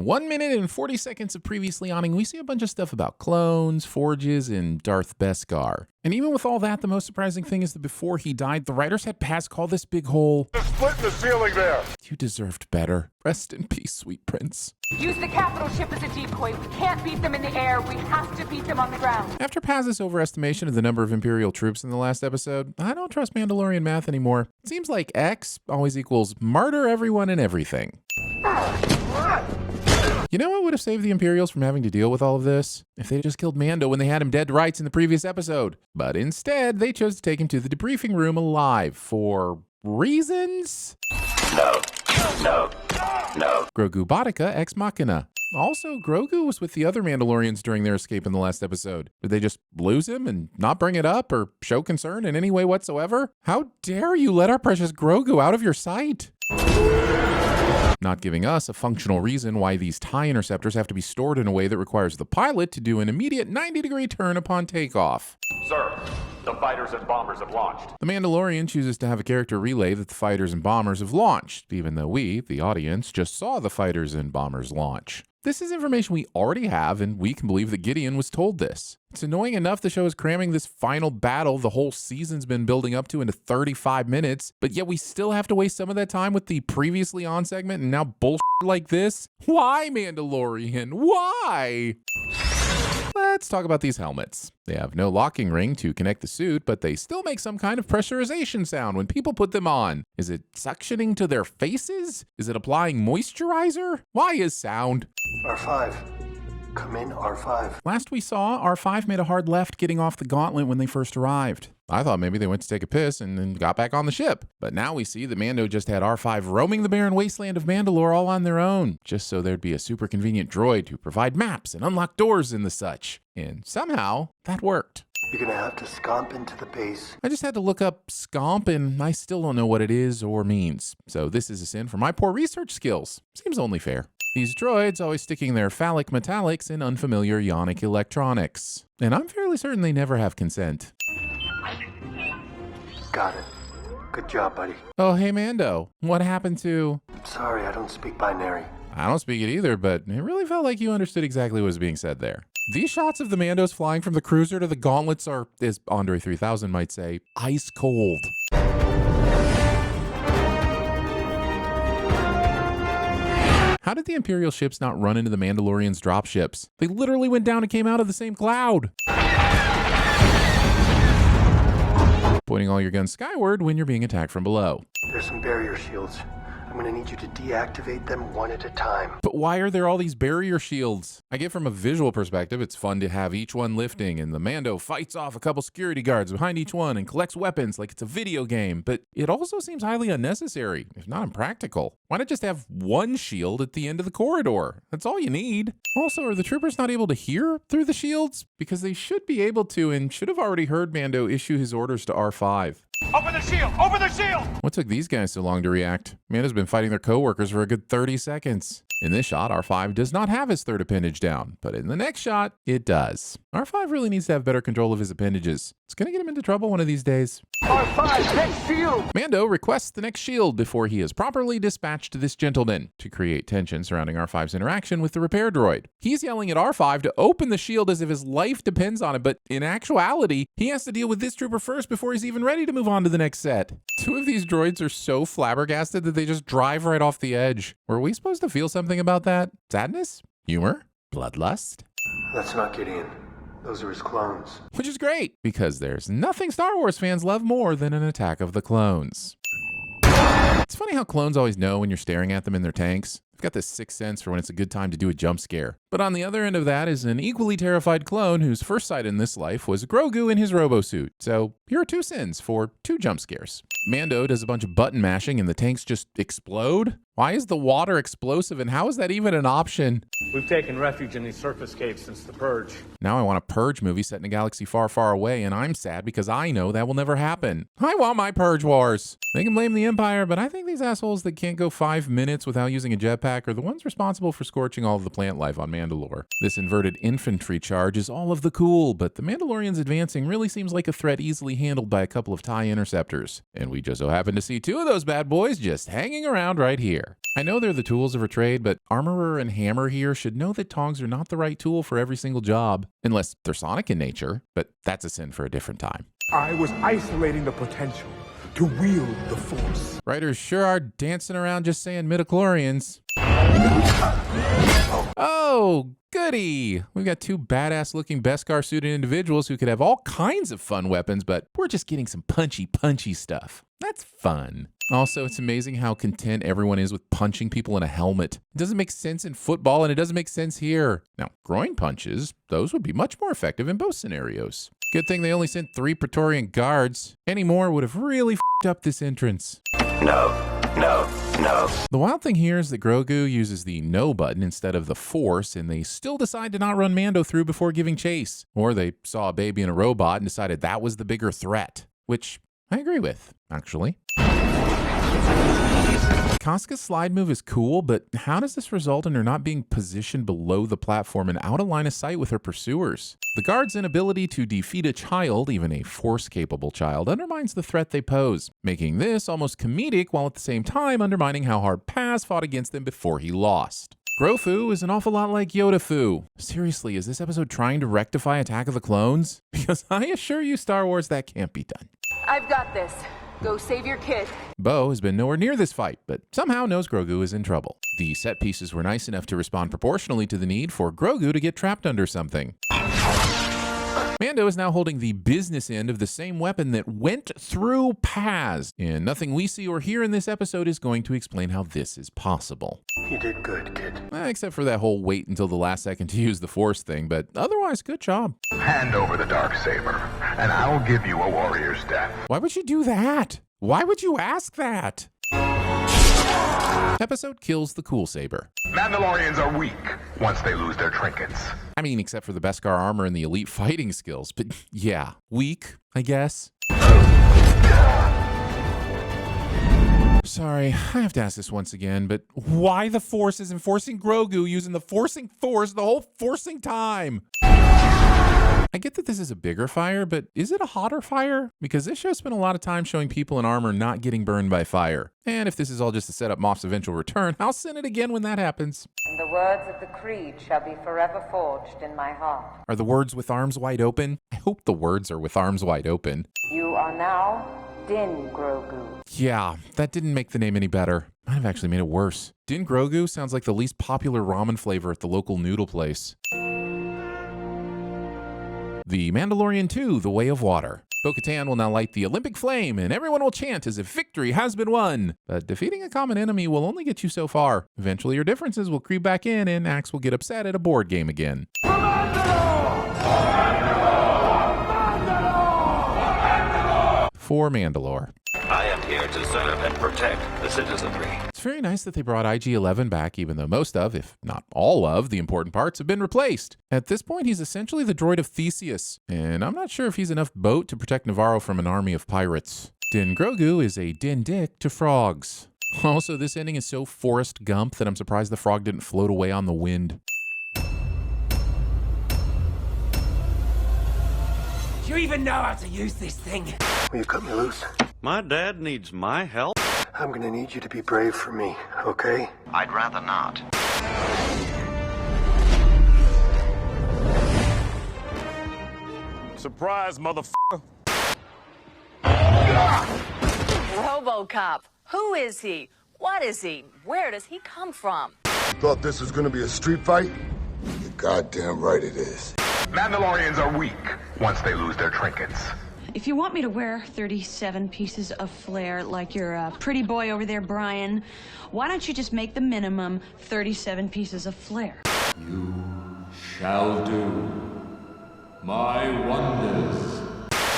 In 1 minute and 40 seconds of previously awning, we see a bunch of stuff about clones, forges, and Darth Beskar. And even with all that, the most surprising thing is that before he died, the writers had Paz call this big hole a split in the ceiling there. You deserved better. Rest in peace, sweet prince. Use the capital ship as a decoy. We can't beat them in the air. We have to beat them on the ground. After Paz's overestimation of the number of Imperial troops in the last episode, I don't trust Mandalorian math anymore. It seems like X always equals murder everyone and everything. You know what would have saved the Imperials from having to deal with all of this? If they just killed Mando when they had him dead to rights in the previous episode. But instead, they chose to take him to the debriefing room alive for reasons? No. Grogu Bottica ex machina. Also, Grogu was with the other Mandalorians during their escape in the last episode. Did they just lose him and not bring it up or show concern in any way whatsoever? How dare you let our precious Grogu out of your sight? Not giving us a functional reason why these TIE interceptors have to be stored in a way that requires the pilot to do an immediate 90-degree turn upon takeoff. Sir, the fighters and bombers have launched. The Mandalorian chooses to have a character relay that the fighters and bombers have launched, even though we, the audience, just saw the fighters and bombers launch. This is information we already have, and we can believe that Gideon was told this. It's annoying enough the show is cramming this final battle the whole season's been building up to into 35 minutes, but yet we still have to waste some of that time with the previously on segment and now bullshit like this? Why, Mandalorian? Why? Let's talk about these helmets. They have no locking ring to connect the suit, but they still make some kind of pressurization sound when people put them on. Is it suctioning to their faces? Is it applying moisturizer? Why is sound? R5. Come in, R5. Last we saw, R5 made a hard left getting off the gauntlet when they first arrived. I thought maybe they went to take a piss and then got back on the ship. But now we see that Mando just had R5 roaming the barren wasteland of Mandalore all on their own, just so there'd be a super convenient droid to provide maps and unlock doors and the such. And somehow, that worked. You're gonna have to scomp into the base. I just had to look up scomp and I still don't know what it is or means. So this is a sin for my poor research skills. Seems only fair. These droids always sticking their phallic metallics in unfamiliar ionic electronics. And I'm fairly certain they never have consent. Got it. Good job, buddy. Oh, hey Mando, what happened to... Sorry, I don't speak binary. I don't speak it either, but it really felt like you understood exactly what was being said there. These shots of the Mandos flying from the cruiser to the gauntlets are, as Andre 3000 might say, ice cold. How did the Imperial ships not run into the Mandalorians' dropships? They literally went down and came out of the same cloud. Pointing all your guns skyward when you're being attacked from below. There's some barrier shields. I'm gonna need you to deactivate them one at a time. But why are there all these barrier shields? I get from a visual perspective, it's fun to have each one lifting, and the Mando fights off a couple security guards behind each one and collects weapons like it's a video game, but it also seems highly unnecessary, if not impractical. Why not just have one shield at the end of the corridor? That's all you need. Also, are the troopers not able to hear through the shields? Because they should be able to and should have already heard Mando issue his orders to R5. Open the shield! Open the shield! What took these guys so long to react? Mando's been fighting their co-workers for a good 30 seconds. In this shot, R5 does not have his third appendage down, but in the next shot, it does. R5 really needs to have better control of his appendages. It's gonna get him into trouble one of these days. R5, next shield! Mando requests the next shield before he is properly dispatched this gentleman to create tension surrounding R5's interaction with the repair droid. He's yelling at R5 to open the shield as if his life depends on it, but in actuality, he has to deal with this trooper first before he's even ready to move on to the next set. Two of these droids are so flabbergasted that they just drive right off the edge. Were we supposed to feel something about that? Sadness? Humor? Bloodlust? That's not Gideon. Those are his clones. Which is great, because there's nothing Star Wars fans love more than an attack of the clones. It's funny how clones always know when you're staring at them in their tanks. They've got this sixth sense for when it's a good time to do a jump scare. But on the other end of that is an equally terrified clone whose first sight in this life was Grogu in his robo-suit. So here are 2 sins for 2 jump scares. Mando does a bunch of button mashing and the tanks just explode? Why is the water explosive and how is that even an option? We've taken refuge in these surface caves since the Purge. Now I want a Purge movie set in a galaxy far, far away, and I'm sad because I know that will never happen. I want my Purge Wars. They can blame the Empire, but I think these assholes that can't go 5 minutes without using a jetpack jetpack are the ones responsible for scorching all of the plant life on Mandalore. This inverted infantry charge is all of the cool, but the Mandalorians advancing really seems like a threat easily handled by a couple of TIE interceptors. And we just so happen to see two of those bad boys just hanging around right here. I know they're the tools of her trade, but Armorer and Hammer here should know that tongs are not the right tool for every single job, unless they're sonic in nature, but that's a sin for a different time. I was isolating the potential to wield the Force. Writers sure are dancing around just saying midichlorians. Oh, goody! We've got two badass-looking Beskar-suited individuals who could have all kinds of fun weapons, but we're just getting some punchy stuff. That's fun. Also, it's amazing how content everyone is with punching people in a helmet. It doesn't make sense in football, and it doesn't make sense here. Now, groin punches, those would be much more effective in both scenarios. Good thing they only sent 3 Praetorian guards. Any more would have really f***ed up this entrance. No. The wild thing here is that Grogu uses the no button instead of the Force, and they still decide to not run Mando through before giving chase. Or they saw a baby in a robot and decided that was the bigger threat, which I agree with, actually. Casca's slide move is cool, but how does this result in her not being positioned below the platform and out of line of sight with her pursuers? The guard's inability to defeat a child, even a Force-capable child, undermines the threat they pose, making this almost comedic while at the same time undermining how hard Paz fought against them before he lost. Grofu is an awful lot like Yoda-fu. Seriously, is this episode trying to rectify Attack of the Clones? Because I assure you, Star Wars, that can't be done. I've got this. Go save your kid. Bo has been nowhere near this fight, but somehow knows Grogu is in trouble. The set pieces were nice enough to respond proportionally to the need for Grogu to get trapped under something. Mando is now holding the business end of the same weapon that went through Paz, and nothing we see or hear in this episode is going to explain how this is possible. You did good, kid. Except for that whole wait until the last second to use the Force thing, but otherwise, good job. Hand over the Darksaber, and I'll give you a warrior's death. Why would you do that? Why would you ask that? Episode kills the cool saber. Mandalorians are weak once they lose their trinkets. I mean, except for the Beskar armor and the elite fighting skills, but yeah, weak, I guess. Sorry, I have to ask this once again, but why the Force isn't forcing Grogu using the forcing Force the whole forcing time? I get that this is a bigger fire, but is it a hotter fire? Because this show spent a lot of time showing people in armor not getting burned by fire. And if this is all just to set up Moff's eventual return, I'll send it again when that happens. And the words of the creed shall be forever forged in my heart. Are the words with arms wide open? I hope the words are with arms wide open. You are now Din Grogu. Yeah, that didn't make the name any better. Might have actually made it worse. Din Grogu sounds like the least popular ramen flavor at the local noodle place. The Mandalorian 2, The Way of Water. Bo-Katan will now light the Olympic flame, and everyone will chant as if victory has been won. But defeating a common enemy will only get you so far. Eventually your differences will creep back in, and Axe will get upset at a board game again. For Mandalore. I am here to serve and protect the citizenry. It's very nice that they brought IG-11 back, even though most of, if not all of, the important parts have been replaced. At this point, he's essentially the droid of Theseus, and I'm not sure if he's enough boat to protect Navarro from an army of pirates. Din Grogu is a Din Dick to frogs. Also, this ending is so Forrest Gump that I'm surprised the frog didn't float away on the wind. Do you even know how to use this thing? Will you cut me loose? My dad needs my help. I'm gonna need you to be brave for me, okay? I'd rather not. Surprise, motherfucker. RoboCop. Who is he? What is he? Where does he come from? Thought this was gonna be a street fight? You're goddamn right it is. Mandalorians are weak once they lose their trinkets. If you want me to wear 37 pieces of flair like your pretty boy over there, Brian, why don't you just make the minimum 37 pieces of flair? You shall do my wonders.